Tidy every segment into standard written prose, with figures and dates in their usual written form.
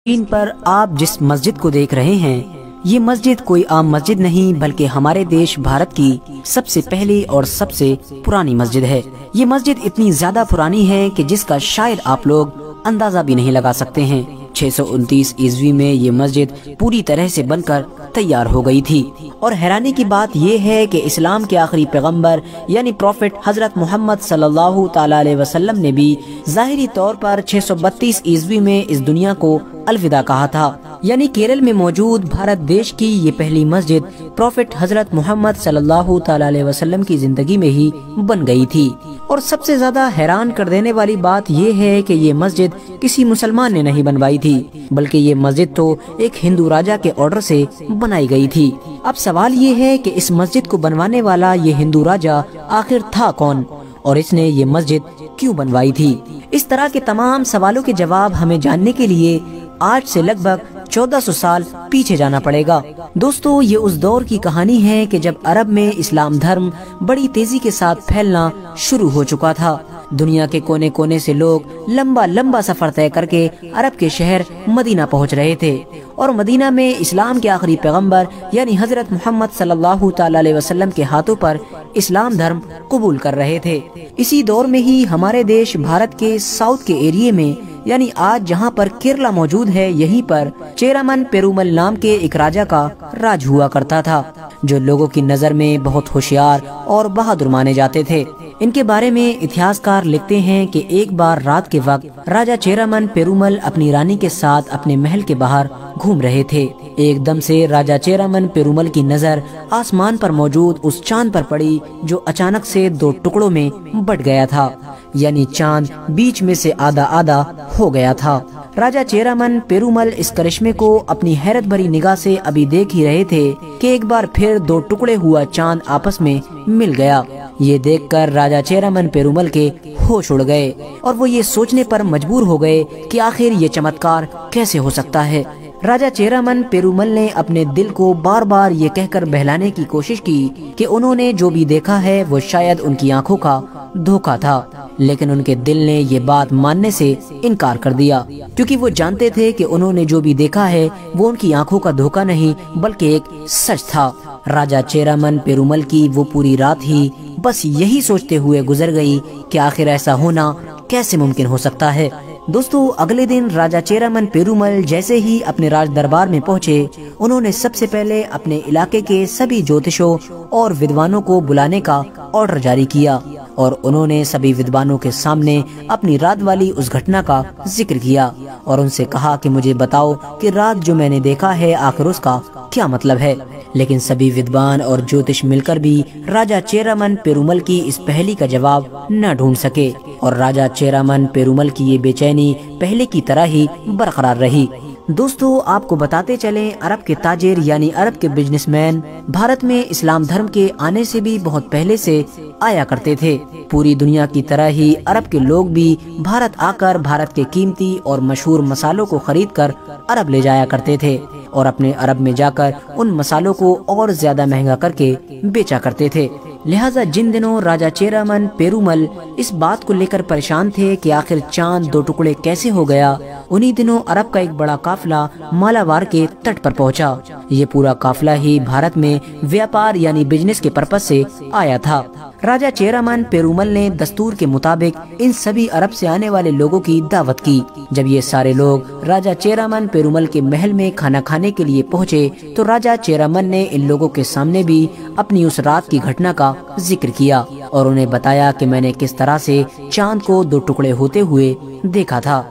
Screen پر آپ جس مسجد کو دیکھ رہے ہیں یہ مسجد کوئی عام مسجد نہیں بلکہ ہمارے دیش بھارت کی سب سے پہلی اور سب سے پرانی مسجد ہے۔ یہ مسجد اتنی زیادہ پرانی ہے کہ جس کا شاید آپ لوگ اندازہ بھی نہیں لگا سکتے ہیں۔ 629 عیسوی میں یہ مسجد پوری طرح سے بن کر تیار ہو گئی تھی، اور حیرانی کی بات یہ ہے کہ اسلام کے آخری پیغمبر یعنی پروفٹ حضرت محمد صلی اللہ تعالی علیہ وسلم نے بھی ظاہری طور پر 632 عیسوی میں اس دنیا کو الوداع کہا تھا، یعنی کیرل میں موجود بھارت دیش کی یہ پہلی مسجد پروفٹ حضرت محمد صلی اللہ تعالی علیہ وسلم کی زندگی میں ہی بن گئی تھی۔ اور سب سے زیادہ حیران کر دینے والی بات یہ ہے کہ یہ مسجد کسی مسلمان نے نہیں بنوائی تھی، بلکہ یہ مسجد تو ایک ہندو راجا کے آرڈر سے بنائی گئی تھی۔ اب سوال یہ ہے کہ اس مسجد کو بنوانے والا یہ ہندو راجا آخر تھا کون، اور اس نے یہ مسجد کیوں بنوائی تھی؟ اس طرح کے تمام سوالوں کے جواب ہمیں جاننے کے لیے آج سے لگ بھگ 1400 سال پیچھے جانا پڑے گا۔ دوستو، یہ اس دور کی کہانی ہے کہ جب عرب میں اسلام دھرم بڑی تیزی کے ساتھ پھیلنا شروع ہو چکا تھا۔ دنیا کے کونے کونے سے لوگ لمبا سفر طے کر کے عرب کے شہر مدینہ پہنچ رہے تھے، اور مدینہ میں اسلام کے آخری پیغمبر یعنی حضرت محمد صلی اللہ تعالی علیہ وسلم کے ہاتھوں پر اسلام دھرم قبول کر رہے تھے۔ اسی دور میں ہی ہمارے دیش بھارت کے ساؤتھ کے ایریے میں، یعنی آج جہاں پر کیرلا موجود ہے، یہیں پر چیرامن پیرومل نام کے ایک راجا کا راج ہوا کرتا تھا، جو لوگوں کی نظر میں بہت ہوشیار اور بہادر مانے جاتے تھے۔ ان کے بارے میں اتہاسکار لکھتے ہیں کہ ایک بار رات کے وقت راجا چیرامن پیرومل اپنی رانی کے ساتھ اپنے محل کے باہر گھوم رہے تھے۔ ایک دم سے راجا چیرامن پیرومل کی نظر آسمان پر موجود اس چاند پر پڑی جو اچانک سے دو ٹکڑوں میں بٹ گیا تھا، یعنی چاند بیچ میں سے آدھا ہو گیا تھا۔ راجا چیرامن پیرومل اس کرشمے کو اپنی حیرت بھری نگاہ سے ابھی دیکھ ہی رہے تھے کہ ایک بار پھر دو ٹکڑے ہوا چاند آپس میں مل گیا۔ یہ دیکھ کر راجا چیرامن پیرومل کے ہوش اڑ گئے، اور وہ یہ سوچنے پر مجبور ہو گئے کہ آخر یہ چمتکار کیسے ہو سکتا ہے۔ راجا چیرامن پیرومل نے اپنے دل کو بار بار یہ کہہ کر بہلانے کی کوشش کی کہ انہوں نے جو بھی دیکھا ہے وہ شاید ان کی آنکھوں کا دھوکا تھا، لیکن ان کے دل نے یہ بات ماننے سے انکار کر دیا، کیونکہ وہ جانتے تھے کہ انہوں نے جو بھی دیکھا ہے وہ ان کی آنکھوں کا دھوکا نہیں بلکہ ایک سچ تھا۔ راجا چیرامن پیرومل کی وہ پوری رات ہی بس یہی سوچتے ہوئے گزر گئی کہ آخر ایسا ہونا کیسے ممکن ہو سکتا ہے۔ دوستو، اگلے دن راجا چیرامن پیرومل جیسے ہی اپنے راج دربار میں پہنچے، انہوں نے سب سے پہلے اپنے علاقے کے سبھی جوتشوں اور ودوانوں کو بلانے کا آرڈر جاری کیا، اور انہوں نے سبھی ودوانوں کے سامنے اپنی رات والی اس گھٹنا کا ذکر کیا، اور ان سے کہا کہ مجھے بتاؤ کہ رات جو میں نے دیکھا ہے آخر اس کا کیا مطلب ہے۔ لیکن سبھی ودوان اور جوتش مل کر بھی راجا چیرامن پیرومل کی اس پہلی کا جواب نہ ڈھونڈ سکے، اور راجا چیرامن پیرومل کی یہ بے چینی پہلے کی طرح ہی برقرار رہی۔ دوستو، آپ کو بتاتے چلیں، عرب کے تاجر یعنی عرب کے بزنس مین بھارت میں اسلام دھرم کے آنے سے بھی بہت پہلے سے آیا کرتے تھے۔ پوری دنیا کی طرح ہی عرب کے لوگ بھی بھارت آ کر بھارت کے قیمتی اور مشہور مسالوں کو خرید کر عرب لے جایا کرتے تھے، اور اپنے عرب میں جا کر ان مسالوں کو اور زیادہ مہنگا کر کے بیچا کرتے تھے۔ لہٰذا جن دنوں راجا چیرامن پیرومل اس بات کو لے کر پریشان تھے کہ آخر چاند دو ٹکڑے کیسے ہو گیا، انہی دنوں عرب کا ایک بڑا قافلہ مالاوار کے تٹ پر پہنچا۔ یہ پورا قافلہ ہی بھارت میں ویاپار یعنی بزنس کے پرپس سے آیا تھا۔ راجا چیرامن پیرومل نے دستور کے مطابق ان سبھی عرب سے آنے والے لوگوں کی دعوت کی۔ جب یہ سارے لوگ راجا چیرامن پیرومل کے محل میں کھانا کھانے کے لیے پہنچے تو راجا چیرامن نے ان لوگوں کے سامنے بھی اپنی اس رات کی گھٹنا کا ذکر کیا، اور انہیں بتایا کہ میں نے کس طرح سے چاند کو دو ٹکڑے ہوتے ہوئے دیکھا تھا۔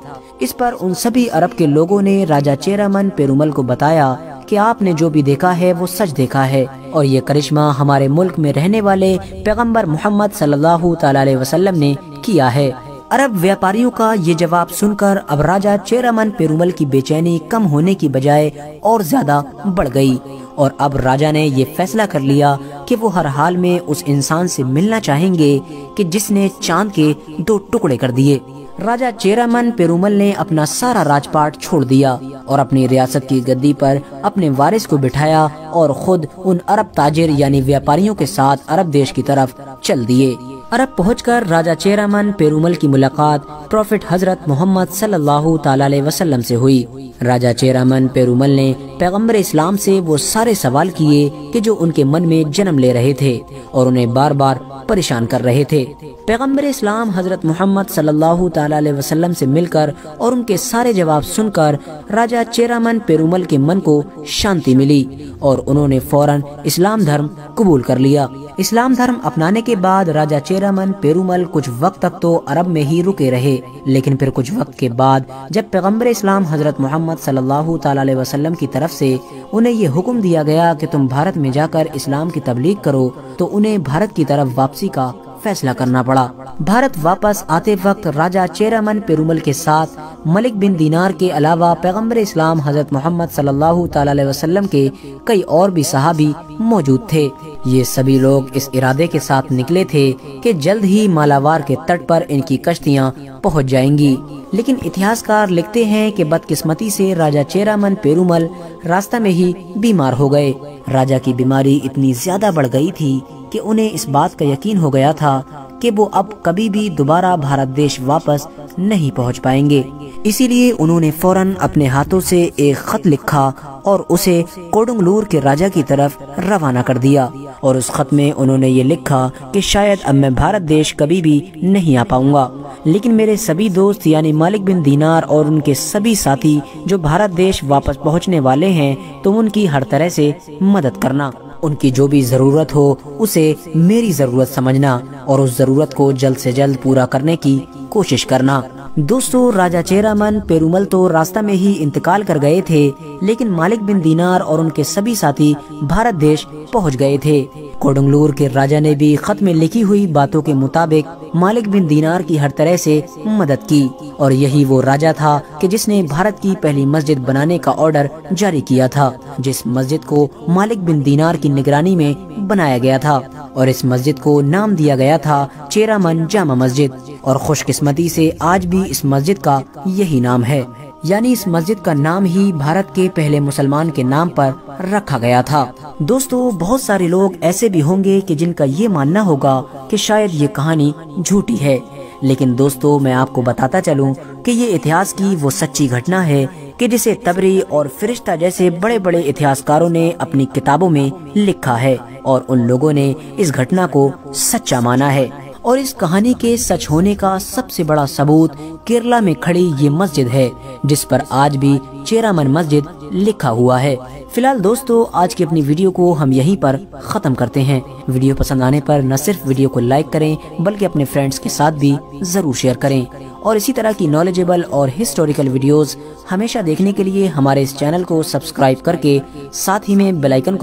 اس پر ان سبھی عرب کے لوگوں نے راجا چیرامن پیرومل کو بتایا کہ آپ نے جو بھی دیکھا ہے وہ سچ دیکھا ہے، اور یہ کرشمہ ہمارے ملک میں رہنے والے پیغمبر محمد صلی اللہ تعالی علیہ وسلم نے کیا ہے۔ عرب ویاپاریوں کا یہ جواب سن کر اب راجا چیرامن پیرومل کی بے چینی کم ہونے کی بجائے اور زیادہ بڑھ گئی، اور اب راجا نے یہ فیصلہ کر لیا کہ وہ ہر حال میں اس انسان سے ملنا چاہیں گے کہ جس نے چاند کے دو ٹکڑے کر دیے۔ راجا چیرامن پیرومل نے اپنا سارا راج پاٹ چھوڑ دیا اور اپنی ریاست کی گدی پر اپنے وارث کو بٹھایا اور خود ان عرب تاجر یعنی ویاپاریوں کے ساتھ عرب دیش کی طرف چل دیے۔ عرب پہنچ کر راجہ چیرامن پیرومل کی ملاقات پروفٹ حضرت محمد صلی اللہ تعالی علیہ وسلم سے ہوئی۔ راجہ چیرامن پیرومل نے پیغمبر اسلام سے وہ سارے سوال کیے کہ جو ان کے من میں جنم لے رہے تھے اور انہیں بار بار پریشان کر رہے تھے۔ پیغمبر اسلام حضرت محمد صلی اللہ تعالی علیہ وسلم سے مل کر اور ان کے سارے جواب سن کر راجہ چیرامن پیرومل کے من کو شانتی ملی اور انہوں نے فوراً اسلام دھرم قبول کر لیا۔ اسلام دھرم اپنانے کے بعد راجہ چیرامن پیرومل کچھ وقت تک تو عرب میں ہی رکے رہے، لیکن پھر کچھ وقت کے بعد جب پیغمبر اسلام حضرت محمد صلی اللہ تعالی علیہ وسلم کی طرف سے انہیں یہ حکم دیا گیا کہ تم بھارت میں جا کر اسلام کی تبلیغ کرو، تو انہیں بھارت کی طرف واپسی کا فیصلہ کرنا پڑا۔ بھارت واپس آتے وقت راجہ چیرامن پیرومل کے ساتھ ملک بن دینار کے علاوہ پیغمبر اسلام حضرت محمد صلی اللہ تعالی علیہ وسلم کے کئی اور بھی صحابی موجود تھے۔ یہ سبھی لوگ اس ارادے کے ساتھ نکلے تھے کہ جلد ہی مالاوار کے تٹ پر ان کی کشتیاں پہنچ جائیں گی، لیکن اتہاسکار لکھتے ہیں کہ بدقسمتی سے راجہ چیرامن پیرومل راستہ میں ہی بیمار ہو گئے۔ راجہ کی بیماری اتنی زیادہ بڑھ گئی تھی کہ انہیں اس بات کا یقین ہو گیا تھا کہ وہ اب کبھی بھی دوبارہ بھارت دیش واپس نہیں پہنچ پائیں گے۔ اسی لیے انہوں نے فوراً اپنے ہاتھوں سے ایک خط لکھا اور اسے کوڈنگلور کے راجہ کی طرف روانہ کر دیا، اور اس خط میں انہوں نے یہ لکھا کہ شاید اب میں بھارت دیش کبھی بھی نہیں آ پاؤں گا، لیکن میرے سبھی دوست یعنی مالک بن دینار اور ان کے سبھی ساتھی جو بھارت دیش واپس پہنچنے والے ہیں، تم ان کی ہر طرح سے مدد کرنا، ان کی جو بھی ضرورت ہو اسے میری ضرورت سمجھنا اور اس ضرورت کو جلد سے جلد پورا کرنے کی کوشش کرنا۔ دوستو، راجہ چیرامن پیرومل تو راستہ میں ہی انتقال کر گئے تھے، لیکن مالک بن دینار اور ان کے سبھی ساتھی بھارت دیش پہنچ گئے تھے۔ کوڈنگلور کے راجہ نے بھی خط میں لکھی ہوئی باتوں کے مطابق مالک بن دینار کی ہر طرح سے مدد کی، اور یہی وہ راجہ تھا کہ جس نے بھارت کی پہلی مسجد بنانے کا آرڈر جاری کیا تھا، جس مسجد کو مالک بن دینار کی نگرانی میں بنایا گیا تھا، اور اس مسجد کو نام دیا گیا تھا چیرامن جامع مسجد، اور خوش قسمتی سے آج بھی اس مسجد کا یہی نام ہے، یعنی اس مسجد کا نام ہی بھارت کے پہلے مسلمان کے نام پر رکھا گیا تھا۔ دوستو، بہت سارے لوگ ایسے بھی ہوں گے کہ جن کا یہ ماننا ہوگا کہ شاید یہ کہانی جھوٹی ہے، لیکن دوستو میں آپ کو بتاتا چلوں کہ یہ اتہاس کی وہ سچی گھٹنا ہے کہ جسے تبری اور فرشتہ جیسے بڑے بڑے اتہاسکاروں نے اپنی کتابوں میں لکھا ہے، اور ان لوگوں نے اس گھٹنا کو سچا مانا ہے۔ اور اس کہانی کے سچ ہونے کا سب سے بڑا ثبوت کیرلا میں کھڑی یہ مسجد ہے، جس پر آج بھی چیرامن مسجد لکھا ہوا ہے۔ فی الحال دوستو، آج کی اپنی ویڈیو کو ہم یہیں پر ختم کرتے ہیں۔ ویڈیو پسند آنے پر نہ صرف ویڈیو کو لائک کریں بلکہ اپنے فرینڈز کے ساتھ بھی ضرور شیئر کریں، اور اسی طرح کی نالجیبل اور ہسٹوریکل ویڈیوز ہمیشہ دیکھنے کے لیے ہمارے اس چینل کو سبسکرائب کر کے ساتھ ہی میں بیل آئیکن کو